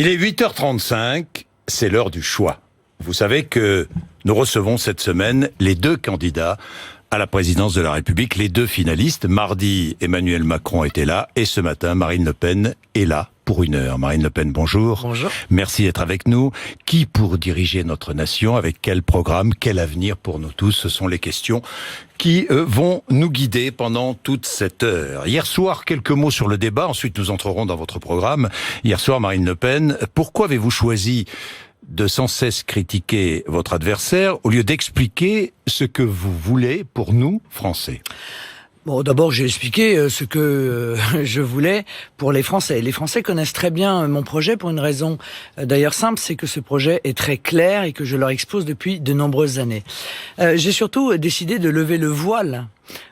Il est 8h35, c'est l'heure du choix. Vous savez que nous recevons cette semaine les deux candidats à la présidence de la République, les deux finalistes. Mardi, Emmanuel Macron était là et ce matin, Marine Le Pen est là pour 1 heure. Marine Le Pen, bonjour. Bonjour. Merci d'être avec nous. Qui pour diriger notre nation? Avec quel programme? Quel avenir pour nous tous? Ce sont les questions qui vont nous guider pendant toute cette heure. Hier soir, quelques mots sur le débat. Ensuite, nous entrerons dans votre programme. Hier soir, Marine Le Pen, pourquoi avez-vous choisi de sans cesse critiquer votre adversaire au lieu d'expliquer ce que vous voulez pour nous, Français? Bon, d'abord, j'ai expliqué ce que je voulais pour les Français. Les Français connaissent très bien mon projet pour une raison d'ailleurs simple, c'est que ce projet est très clair et que je leur expose depuis de nombreuses années. J'ai surtout décidé de lever le voile,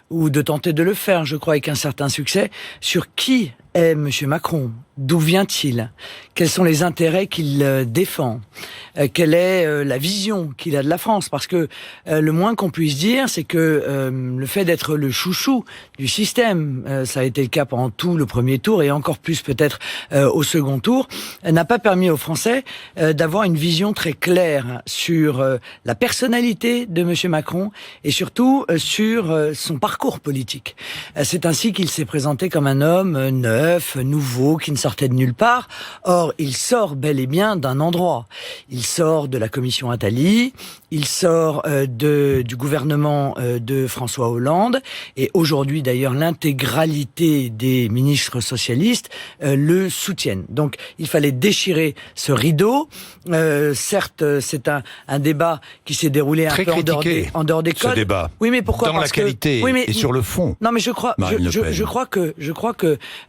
ou de tenter de le faire, je crois, avec un certain succès, sur qui est M. Macron. D'où vient-il? Quels sont les intérêts qu'il défend? Quelle est la vision qu'il a de la France? Parce que le moins qu'on puisse dire, c'est que le fait d'être le chouchou du système, ça a été le cas pendant tout le premier tour et encore plus peut-être au second tour, n'a pas permis aux Français d'avoir une vision très claire sur la personnalité de M. Macron et surtout sur son parcours politique. C'est ainsi qu'il s'est présenté comme un homme neuf, nouveau, qui ne sortait de nulle part. Or, il sort bel et bien d'un endroit. Il sort de la commission Attali, il sort du gouvernement de François Hollande, et aujourd'hui d'ailleurs l'intégralité des ministres socialistes le soutiennent. Donc il fallait déchirer ce rideau. Certes, c'est un débat qui s'est déroulé un peu en dehors des codes. Ce débat. Oui, mais pourquoi? Dans la qualité et sur le fond. Non, mais je crois que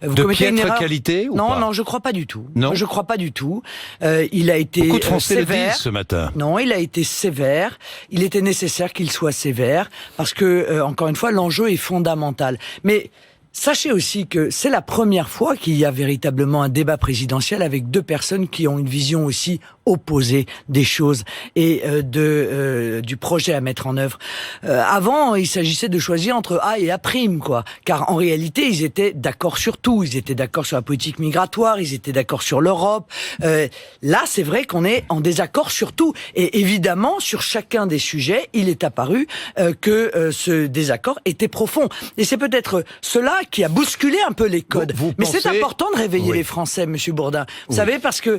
vous de commettez une piètre erreur. qualité ou Non, pas? non, je crois pas du tout. Non, je crois pas du tout. Il a été beaucoup de Français sévère. le disent ce matin. Non, il a été sévère. Il était nécessaire qu'il soit sévère parce que, encore une fois, l'enjeu est fondamental. Mais sachez aussi que c'est la première fois qu'il y a véritablement un débat présidentiel avec deux personnes qui ont une vision aussi opposée des choses et du projet à mettre en œuvre. Avant, il s'agissait de choisir entre A et A', quoi. Car en réalité, ils étaient d'accord sur tout. Ils étaient d'accord sur la politique migratoire, ils étaient d'accord sur l'Europe. Là, c'est vrai qu'on est en désaccord sur tout. Et évidemment, sur chacun des sujets, il est apparu que ce désaccord était profond. Et c'est peut-être cela qui a bousculé un peu les codes. Mais c'est important de réveiller les Français, Monsieur Bourdin. Vous savez, parce que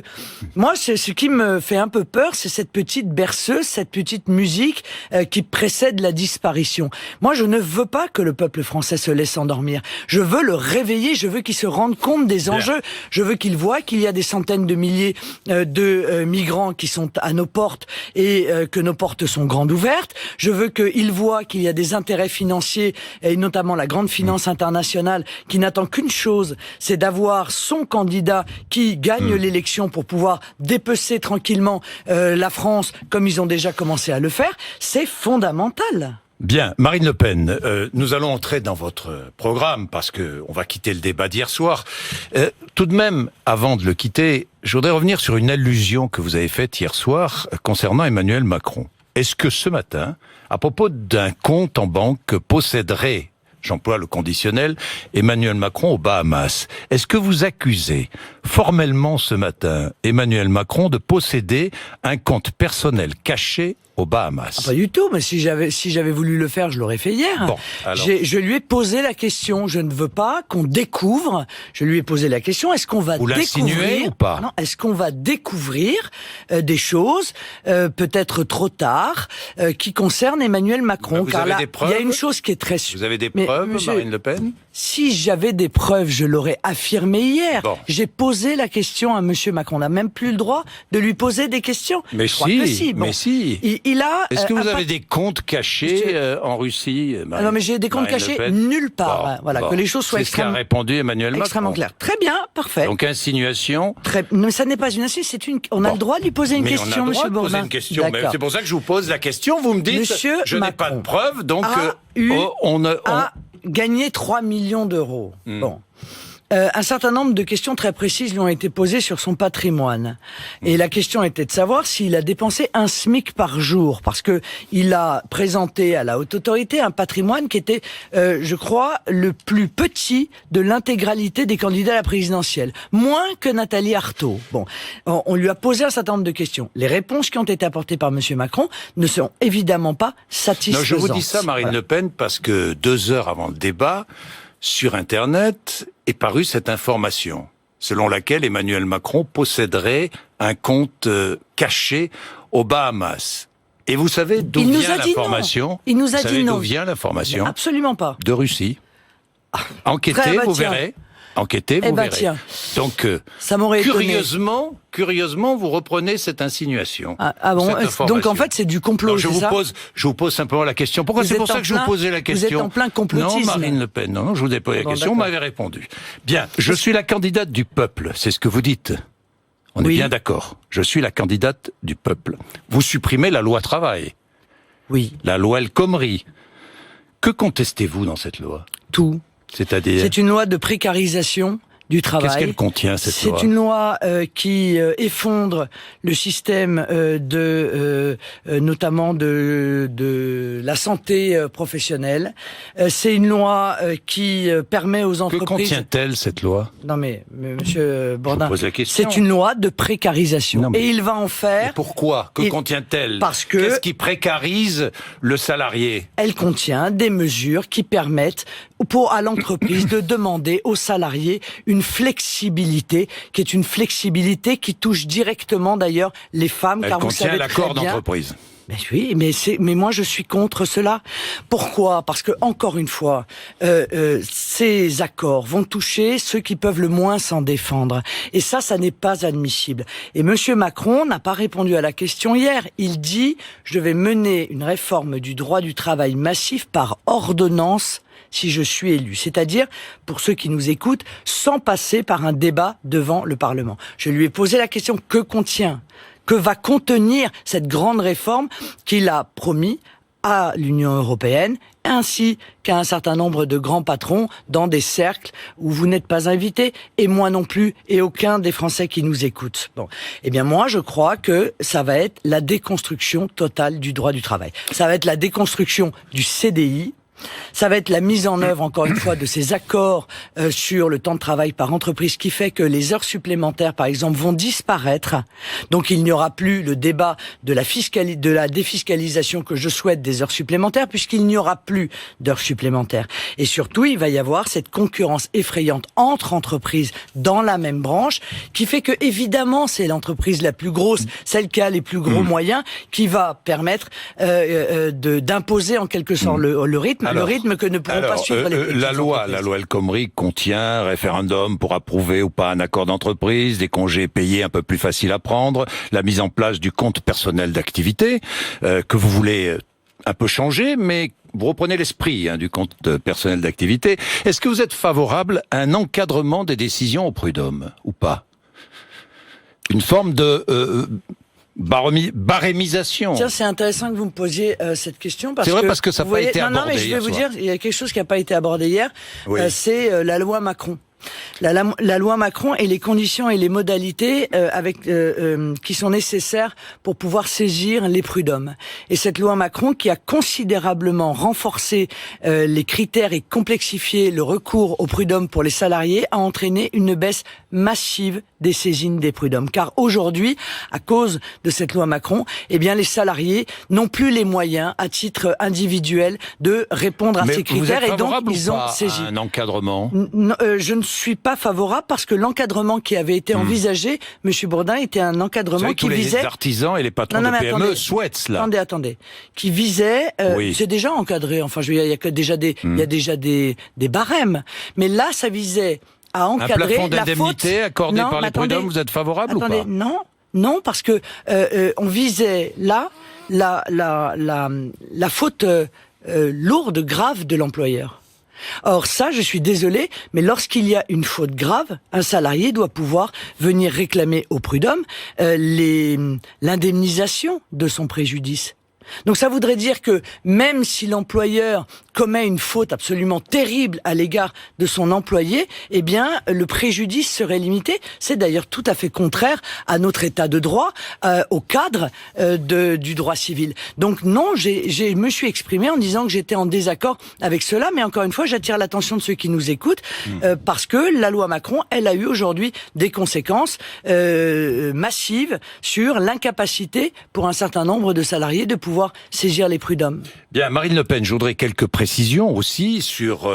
moi, c'est ce qui me fait un peu peur, c'est cette petite berceuse, cette petite musique qui précède la disparition. Moi, je ne veux pas que le peuple français se laisse endormir. Je veux le réveiller, je veux qu'il se rende compte des enjeux. Je veux qu'il voit qu'il y a des centaines de milliers de migrants qui sont à nos portes et que nos portes sont grandes ouvertes. Je veux qu'il voit qu'il y a des intérêts financiers et notamment la grande finance internationale qui n'attend qu'une chose, c'est d'avoir son candidat qui gagne l'élection pour pouvoir dépecer tranquillement la France comme ils ont déjà commencé à le faire. C'est fondamental. Bien, Marine Le Pen, nous allons entrer dans votre programme parce que on va quitter le débat d'hier soir. Tout de même, avant de le quitter, je voudrais revenir sur une allusion que vous avez faite hier soir concernant Emmanuel Macron. Est-ce que ce matin, à propos d'un compte en banque que posséderait, j'emploie le conditionnel, Emmanuel Macron aux Bahamas, est-ce que vous accusez formellement ce matin Emmanuel Macron de posséder un compte personnel caché aux Bahamas? Pas du tout, mais si j'avais voulu le faire, je l'aurais fait hier. Bon, alors... Je lui ai posé la question. Je ne veux pas qu'on découvre. Je lui ai posé la question. Est-ce qu'on va découvrir ou pas? Non, est-ce qu'on va découvrir des choses peut-être trop tard qui concernent Emmanuel Macron? Car là, il y a une chose qui est très. Vous avez des preuves, Marine Le Pen? Si j'avais des preuves, je l'aurais affirmé hier. Bon. J'ai posé la question à Monsieur Macron. On n'a même plus le droit de lui poser des questions. Mais si, Bon. mais si. Il a. Est-ce que vous avez des comptes cachés en Russie, Marine? Non, mais j'ai des comptes cachés nulle part. Voilà, que les choses soient extrêmement. C'est ce qu'a répondu Emmanuel Macron. Extrêmement clair. Très bien, parfait. Donc insinuation. Mais ça n'est pas une insinuation, c'est une. On a le droit de lui poser une question, Monsieur Bourdin. Poser une question. Mais c'est pour ça que je vous pose la question. Vous me dites. Monsieur je n'ai pas de preuves, donc a gagné 3 millions d'euros. Bon. Un certain nombre de questions très précises lui ont été posées sur son patrimoine. Et la question était de savoir s'il a dépensé un SMIC par jour, parce que il a présenté à la haute autorité un patrimoine qui était, je crois, le plus petit de l'intégralité des candidats à la présidentielle. Moins que Nathalie Arthaud. Bon, on lui a posé un certain nombre de questions. Les réponses qui ont été apportées par M. Macron ne sont évidemment pas satisfaisantes. Non, je vous dis ça, Marine Le Pen, parce que 2 heures avant le débat, sur Internet, est parue cette information, selon laquelle Emmanuel Macron posséderait un compte caché aux Bahamas. Et vous savez d'où vient l'information? Il nous a dit non. Vous savez d'où vient l'information? Absolument pas. De Russie. Enquêtez, vous verrez. Enquêtez, vous verrez. Tiens. Donc, ça m'aurait curieusement, vous reprenez cette insinuation. Ah bon? Donc en fait, c'est du complot, je vous pose simplement la question. Pourquoi c'est pour ça que je vous posais la question? Vous êtes en plein complotisme. Non, Marine Le Pen, non, je vous ai posé la question, vous m'avez répondu. Bien, je suis la candidate du peuple, c'est ce que vous dites. On est bien d'accord. Je suis la candidate du peuple. Vous supprimez la loi travail. Oui. La loi El Khomri. Que contestez-vous dans cette loi? Tout. C'est-à-dire? C'est une loi de précarisation du travail. Qu'est-ce qu'elle contient, cette loi? C'est une loi qui effondre le système notamment de la santé professionnelle. C'est une loi qui permet aux entreprises... Que contient-elle, cette loi? Non mais, Monsieur Bourdin, c'est une loi de précarisation. Et il va en faire... Et pourquoi? Que contient-elle? Parce que... Qu'est-ce qui précarise le salarié? Elle contient des mesures qui permettent à l'entreprise de demander aux salariés une flexibilité, qui est une flexibilité qui touche directement d'ailleurs les femmes, car vous savez très bien... Elle contient l'accord d'entreprise. Mais oui, mais moi je suis contre cela. Pourquoi? Parce que encore une fois, ces accords vont toucher ceux qui peuvent le moins s'en défendre, et ça n'est pas admissible. Et Monsieur Macron n'a pas répondu à la question hier. Il dit: je vais mener une réforme du droit du travail massif par ordonnance si je suis élu. C'est-à-dire, pour ceux qui nous écoutent, sans passer par un débat devant le Parlement. Je lui ai posé la question: que va contenir cette grande réforme qu'il a promis à l'Union européenne, ainsi qu'à un certain nombre de grands patrons dans des cercles où vous n'êtes pas invités, et moi non plus, et aucun des Français qui nous écoutent. Bon, eh bien moi je crois que ça va être la déconstruction totale du droit du travail. Ça va être la déconstruction du CDI. Ça va être la mise en œuvre, encore une fois, de ces accords sur le temps de travail par entreprise, qui fait que les heures supplémentaires, par exemple, vont disparaître. Donc il n'y aura plus le débat de la défiscalisation que je souhaite des heures supplémentaires, puisqu'il n'y aura plus d'heures supplémentaires. Et surtout, il va y avoir cette concurrence effrayante entre entreprises dans la même branche, qui fait que, évidemment, c'est l'entreprise la plus grosse, celle qui a les plus gros moyens, qui va permettre d'imposer en quelque sorte le rythme. Le rythme que ne pourront pas suivre les petites la loi El Khomri contient un référendum pour approuver ou pas un accord d'entreprise, des congés payés un peu plus faciles à prendre, la mise en place du compte personnel d'activité, que vous voulez un peu changer, mais vous reprenez l'esprit du compte personnel d'activité. Est-ce que vous êtes favorable à un encadrement des décisions au prud'homme, ou pas? Une forme de... barémisation. Tiens, c'est intéressant que vous me posiez cette question, parce que ça n'a pas été abordé. Non, mais je vais vous dire, il y a quelque chose qui n'a pas été abordé hier. Oui. C'est la loi Macron. La loi Macron et les conditions et les modalités qui sont nécessaires pour pouvoir saisir les prud'hommes. Et cette loi Macron, qui a considérablement renforcé les critères et complexifié le recours aux prud'hommes pour les salariés, a entraîné une baisse massive des saisines des prud'hommes. Car aujourd'hui, à cause de cette loi Macron, eh bien les salariés n'ont plus les moyens, à titre individuel, de répondre à ces critères, et donc ils ont saisi. Un encadrement? Je ne suis pas favorable, parce que l'encadrement qui avait été envisagé, Monsieur Bourdin, était un encadrement qui visait... Les artisans et les patrons de PME souhaitent cela. Attendez. Qui visait... C'est déjà encadré. Enfin, il y a déjà des barèmes. Mais là, ça visait à encadrer la faute... Un plafond d'indemnité accordé par les prud'hommes, vous êtes favorable ou pas? Non, parce que on visait là la faute lourde, grave de l'employeur. Or ça, je suis désolé, mais lorsqu'il y a une faute grave, un salarié doit pouvoir venir réclamer au prud'homme l'indemnisation de son préjudice. Donc ça voudrait dire que même si l'employeur commet une faute absolument terrible à l'égard de son employé, eh bien, le préjudice serait limité. C'est d'ailleurs tout à fait contraire à notre état de droit, au cadre du droit civil. Donc non, je me suis exprimé en disant que j'étais en désaccord avec cela, mais encore une fois, j'attire l'attention de ceux qui nous écoutent, parce que la loi Macron, elle a eu aujourd'hui des conséquences massives sur l'incapacité pour un certain nombre de salariés de pouvoir saisir les prud'hommes. Bien, Marine Le Pen, je voudrais quelques précisions aussi sur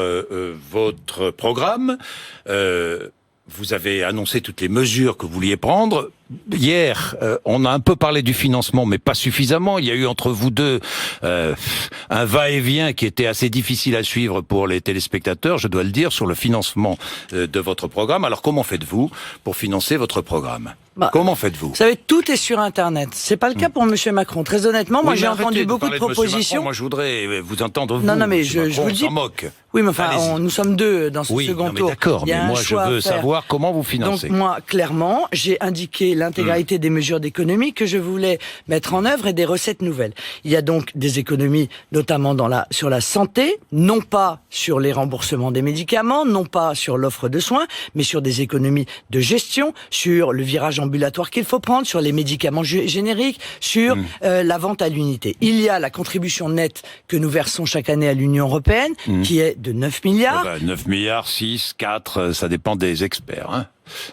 votre programme. Vous avez annoncé toutes les mesures que vous vouliez prendre. Hier, on a un peu parlé du financement, mais pas suffisamment. Il y a eu entre vous deux un va-et-vient qui était assez difficile à suivre pour les téléspectateurs, je dois le dire, sur le financement de votre programme. Alors comment faites-vous pour financer votre programme ? Comment faites-vous ? Vous savez, tout est sur Internet. C'est pas le cas pour Monsieur Macron. Très honnêtement, moi j'ai entendu beaucoup de propositions. Moi, je voudrais vous entendre. Non, mais je vous dis. On s'en moque. Oui, mais enfin, nous sommes deux dans ce second tour. D'accord, mais moi je veux savoir comment vous financez. Donc moi, clairement, j'ai indiqué l'intégralité des mesures d'économie que je voulais mettre en œuvre et des recettes nouvelles. Il y a donc des économies, notamment sur la santé, non pas sur les remboursements des médicaments, non pas sur l'offre de soins, mais sur des économies de gestion, sur le virage ambulatoire qu'il faut prendre, sur les médicaments génériques, sur la vente à l'unité. Il y a la contribution nette que nous versons chaque année à l'Union européenne, qui est de 9 milliards. 9 milliards, 6, 4, ça dépend des experts. Hein.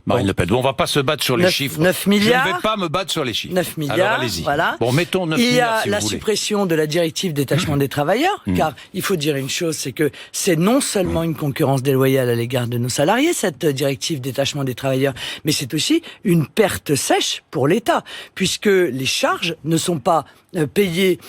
Marine Le Pen. Bon, on va pas se battre sur les chiffres. 9 milliards. Je ne vais pas me battre sur les chiffres. 9 milliards. Alors allez-y. Voilà. Bon, mettons 9 milliards. Il y a si la vous voulez. suppression de la directive détachement des travailleurs, car il faut dire une chose, c'est que c'est non seulement une concurrence déloyale à l'égard de nos salariés, cette directive détachement des travailleurs, mais c'est aussi une perte sèche pour l'État, puisque les charges ne sont pas payées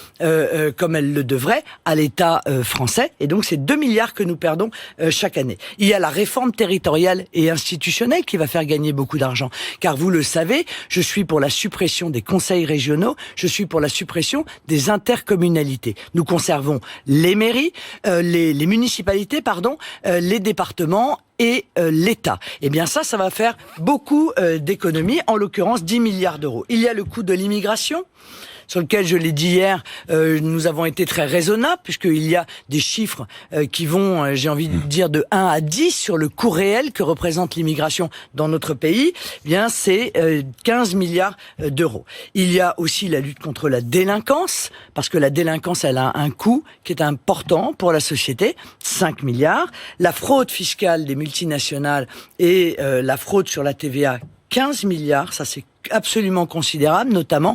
comme elles le devraient à l'État français, et donc c'est 2 milliards que nous perdons chaque année. Il y a la réforme territoriale et institutionnelle qui va faire gagner beaucoup d'argent, car vous le savez, je suis pour la suppression des conseils régionaux, je suis pour la suppression des intercommunalités. Nous conservons les mairies, les municipalités, les départements et l'État. Eh bien ça va faire beaucoup d'économies, en l'occurrence 10 milliards d'euros. Il y a le coût de l'immigration, sur lequel, je l'ai dit hier, nous avons été très raisonnables, puisqu'il y a des chiffres qui vont, j'ai envie de dire, de 1 à 10 sur le coût réel que représente l'immigration dans notre pays. Eh bien, c'est 15 milliards d'euros. Il y a aussi la lutte contre la délinquance, parce que la délinquance, elle a un coût qui est important pour la société, 5 milliards. La fraude fiscale des multinationales et la fraude sur la TVA, 15 milliards, ça c'est absolument considérable, notamment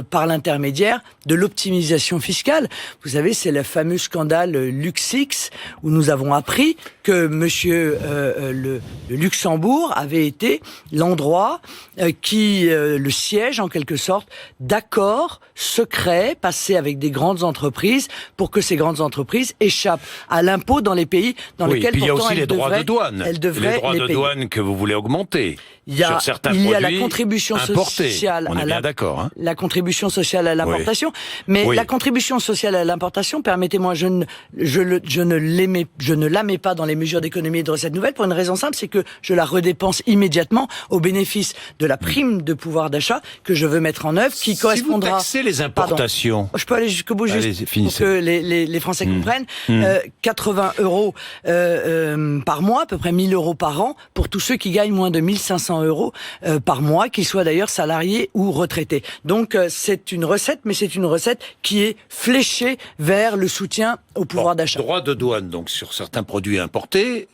par l'intermédiaire de l'optimisation fiscale. Vous savez, c'est le fameux scandale LuxLeaks où nous avons appris que Monsieur le Luxembourg avait été l'endroit le siège en quelque sorte d'accords secrets passés avec des grandes entreprises pour que ces grandes entreprises échappent à l'impôt dans les pays dans lesquels puis pourtant il y a aussi les droits de douane. Elles devraient les droits de douane que vous voulez augmenter. Sur certains produits la contribution sociale on est bien d'accord, hein. La contribution sociale à l'importation, mais la contribution sociale à l'importation, permettez-moi, je ne la mets pas dans les mesures d'économie et de recettes nouvelles pour une raison simple, c'est que je la redépense immédiatement au bénéfice de la prime de pouvoir d'achat que je veux mettre en œuvre, qui correspondra. Si vous taxez les importations. Pardon, je peux aller jusqu'au bout juste pour que les Français comprennent. 80 euros par mois, à peu près 1000 euros par an pour tous ceux qui gagnent moins de 1500 euros par mois, qu'ils soient d'ailleurs salariés ou retraités. Donc c'est une recette, mais c'est une recette qui est fléchée vers le soutien au pouvoir d'achat. Droit de douane donc sur certains produits importés.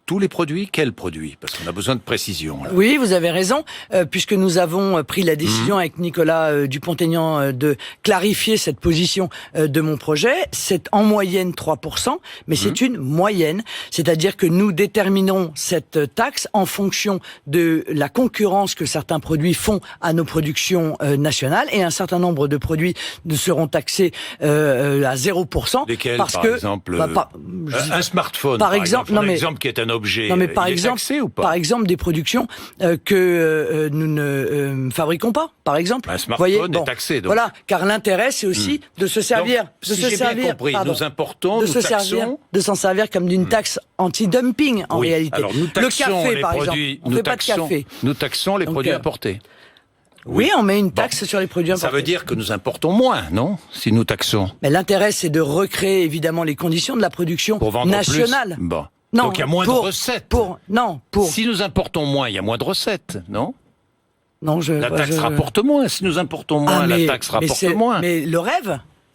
Tous les produits, quels produits ? Parce qu'on a besoin de précision. Là. Oui, vous avez raison, puisque nous avons pris la décision avec Nicolas Dupont-Aignan de clarifier cette position de mon projet. C'est en moyenne 3%, mais c'est une moyenne. C'est-à-dire que nous déterminons cette taxe en fonction de la concurrence que certains produits font à nos productions nationales, et un certain nombre de produits ne seront taxés à 0%. Lesquels, parce par exemple un smartphone, par exemple. Un exemple qui est un objet, non mais par exemple, taxé ou pas ? Par exemple des productions que nous ne fabriquons pas, par exemple. Un smartphone est taxé, donc. Voilà, car l'intérêt c'est aussi de se servir, donc, si j'ai bien compris, nous importons, nous taxons, de s'en servir comme d'une taxe anti-dumping en réalité. Alors nous taxons le café, les par produits, exemple, on ne fait pas de café. Nous taxons les produits importés. Oui, on met une taxe sur les produits importés. Ça veut dire que nous importons moins, non? Si nous taxons. Mais l'intérêt, c'est de recréer évidemment les conditions de la production Pour vendre nationale. Plus. Bon. Non, donc il y a moins de recettes. Si nous importons moins, il y a moins de recettes, non? Non, la taxe rapporte moins. Si nous importons moins, la taxe rapporte moins. Mais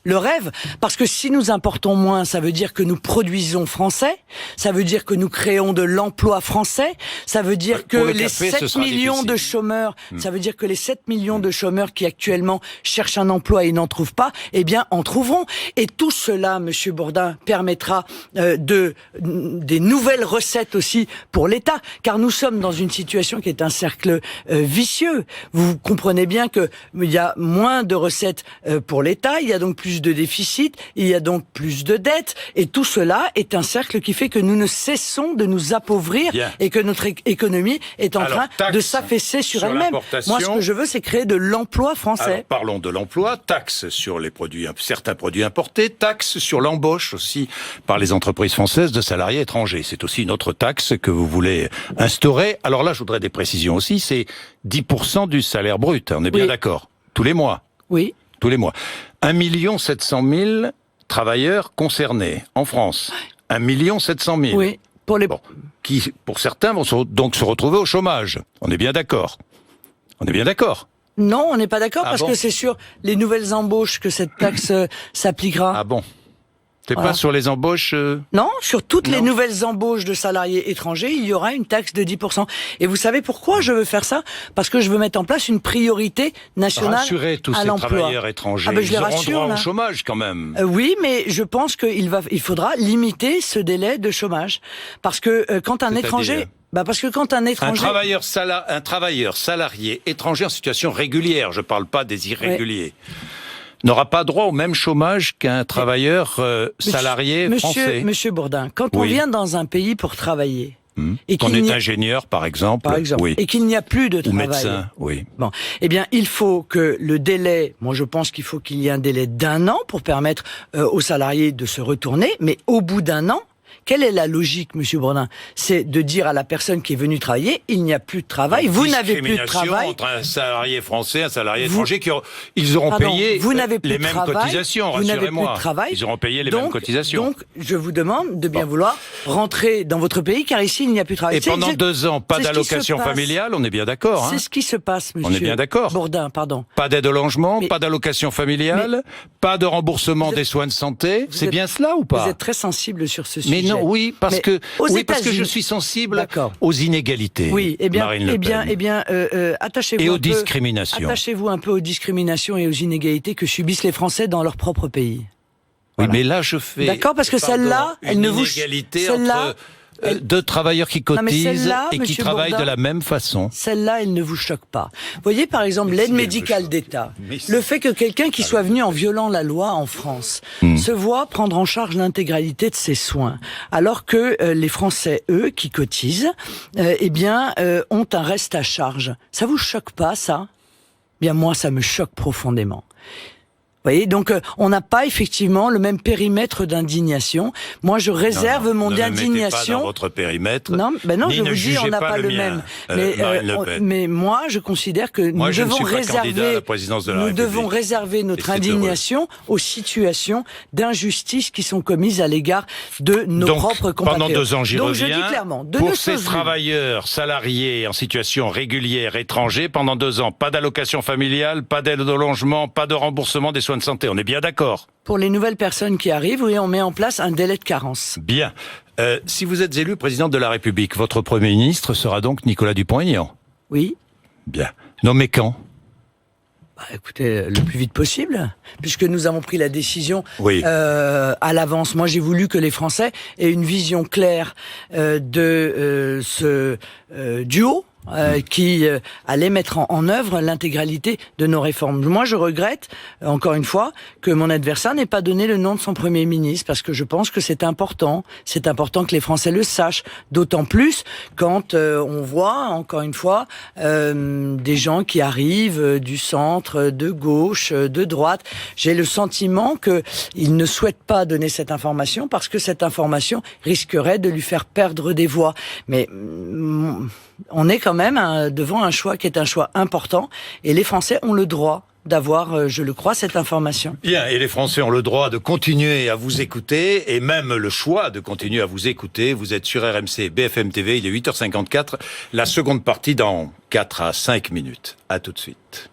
le rêve, parce que si nous importons moins, ça veut dire que nous produisons français, ça veut dire que nous créons de l'emploi français, ça veut dire que les 7 millions de chômeurs, ça veut dire que les 7 millions de chômeurs qui actuellement cherchent un emploi et n'en trouvent pas, eh bien, en trouveront. Et tout cela, Monsieur Bourdin, permettra des nouvelles recettes aussi pour l'État, car nous sommes dans une situation qui est un cercle vicieux. Vous comprenez bien que il y a moins de recettes pour l'État, il y a donc plus de déficit, il y a donc plus de dettes, et tout cela est un cercle qui fait que nous ne cessons de nous appauvrir et que notre économie est en train de s'affaisser sur elle-même. Moi, ce que je veux, c'est créer de l'emploi français. Alors, parlons de l'emploi, taxe sur les produits, certains produits importés, taxe sur l'embauche aussi par les entreprises françaises de salariés étrangers. C'est aussi une autre taxe que vous voulez instaurer. Alors là, je voudrais des précisions aussi, c'est 10% du salaire brut, on est bien d'accord? Tous les mois? Oui. Tous les mois. 1 700 000 travailleurs concernés en France. 1 700 000. Oui. Pour les... Bon, qui, pour certains, vont donc se retrouver au chômage. On est bien d'accord. On est bien d'accord. Non, on n'est pas d'accord parce que c'est sur les nouvelles embauches que cette taxe s'appliquera. Ah bon? C'est pas sur les embauches Non, sur toutes les nouvelles embauches de salariés étrangers, il y aura une taxe de 10%. Et vous savez pourquoi je veux faire ça? Parce que je veux mettre en place une priorité nationale rassurer tous à ces l'emploi. Travailleurs étrangers. Je les auront rassure, droit au chômage quand même. Oui, mais je pense qu'il faudra limiter ce délai de chômage. Parce que quand un étranger... parce que quand un étranger... Un travailleur salarié étranger en situation régulière, je parle pas des irréguliers, n'aura pas droit au même chômage qu'un travailleur salarié français. Monsieur Bourdin, quand on vient dans un pays pour travailler... Et qu'on est ingénieur, par exemple, et qu'il n'y a plus de travail. Ou médecin, oui. Bon, eh bien, il faut que le délai, moi je pense qu'il faut qu'il y ait un délai d'1 an pour permettre aux salariés de se retourner, mais au bout d'1 an, quelle est la logique, Monsieur Bourdin? C'est de dire à la personne qui est venue travailler, il n'y a plus de travail, vous n'avez plus de travail. Entre un salarié français et un salarié étranger, ils auront payé les mêmes cotisations, rassurez-moi. Ils auront payé les mêmes cotisations. Donc, je vous demande de bien vouloir rentrer dans votre pays, car ici, il n'y a plus de travail. Et pendant 2 ans, pas d'allocation familiale, on est bien d'accord. C'est ce qui se passe, Monsieur. On est bien d'accord. Bourdin, pardon. Pas d'aide au logement, pas d'allocation familiale, pas de remboursement des soins de santé. C'est bien cela ou pas? Vous êtes très sensible sur ce sujet. Mais non, oui, parce que je suis sensible aux inégalités. Oui, Marine Le Pen. attachez-vous et aux discriminations. Attachez-vous un peu aux discriminations et aux inégalités que subissent les Français dans leur propre pays. Oui, mais là je fais. D'accord, parce que celle-là, elle ne vous. Inégalité entre deux travailleurs qui cotisent et qui travaillent de la même façon. Celle-là, elle ne vous choque pas. Vous voyez, par exemple, l'aide médicale d'État. Le fait que quelqu'un qui soit venu en violant la loi en France se voit prendre en charge l'intégralité de ses soins, alors que les Français, eux, qui cotisent, ont un reste à charge. Ça vous choque pas, ça? Bien, moi, ça me choque profondément. Vous voyez, donc on n'a pas effectivement le même périmètre d'indignation. Moi, je réserve mon indignation. Ne mettez pas dans votre périmètre. Non, je vous dis, on n'a pas le même. Mais moi, je considère que nous devons réserver notre indignation aux situations d'injustice qui sont commises à l'égard de nos propres compatriotes. Pendant 2 ans, j'y reviens. Je dis clairement, pour ces travailleurs salariés en situation régulière étrangers, pendant 2 ans, pas d'allocation familiale, pas d'aide au logement, pas de remboursement des soins de santé, on est bien d'accord? Pour les nouvelles personnes qui arrivent, oui, on met en place un délai de carence. Bien. Si vous êtes élu président de la République, votre Premier ministre sera donc Nicolas Dupont-Aignan? Oui. Bien. Nommé quand? Écoutez, le plus vite possible, puisque nous avons pris la décision à l'avance. Moi, j'ai voulu que les Français aient une vision claire de ce duo qui allait mettre en œuvre l'intégralité de nos réformes. Moi, je regrette, encore une fois, que mon adversaire n'ait pas donné le nom de son Premier ministre, parce que je pense que c'est important. C'est important que les Français le sachent, d'autant plus quand on voit, encore une fois, des gens qui arrivent du centre, de gauche, de droite. J'ai le sentiment qu'ils ne souhaitent pas donner cette information, parce que cette information risquerait de lui faire perdre des voix. Mais on est quand même devant un choix qui est un choix important, et les Français ont le droit d'avoir, je le crois, cette information. Bien, et les Français ont le droit de continuer à vous écouter, et même le choix de continuer à vous écouter. Vous êtes sur RMC BFM TV, il est 8h54, la seconde partie dans 4 à 5 minutes. À tout de suite.